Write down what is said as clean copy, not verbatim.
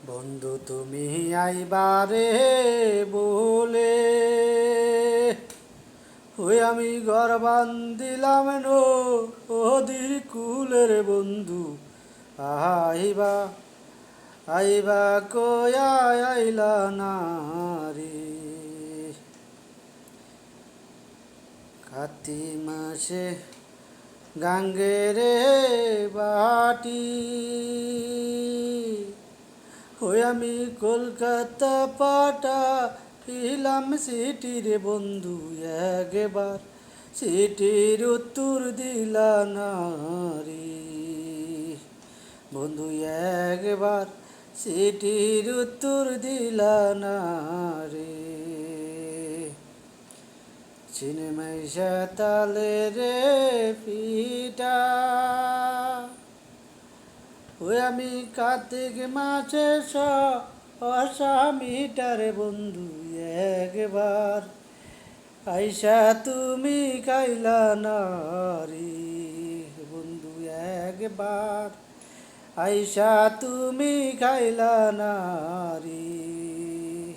বন্ধু তুমি আইবারে বলে ওই আমি ঘর বান্ধিলাম নদীর কুলের বন্ধু আইবা আইবা কয়া আইলা না রে। কাতি মাসে গাঙ্গেরে বাটি ওই আমি কলকাতা পাটা ইলাম সিটির বন্ধু একবার সিটির উত্তর দিলা না রে। বন্ধু একবার সিটির উত্তর দিলা না রে। সিনেমাই তালে রে পিটা ওই আমি কার্তিক মাসে অসামিটারে বন্ধু একবার আইসা তুমি খাইলা না রে। বন্ধু একবার আইসা তুমি খাইলা না রে।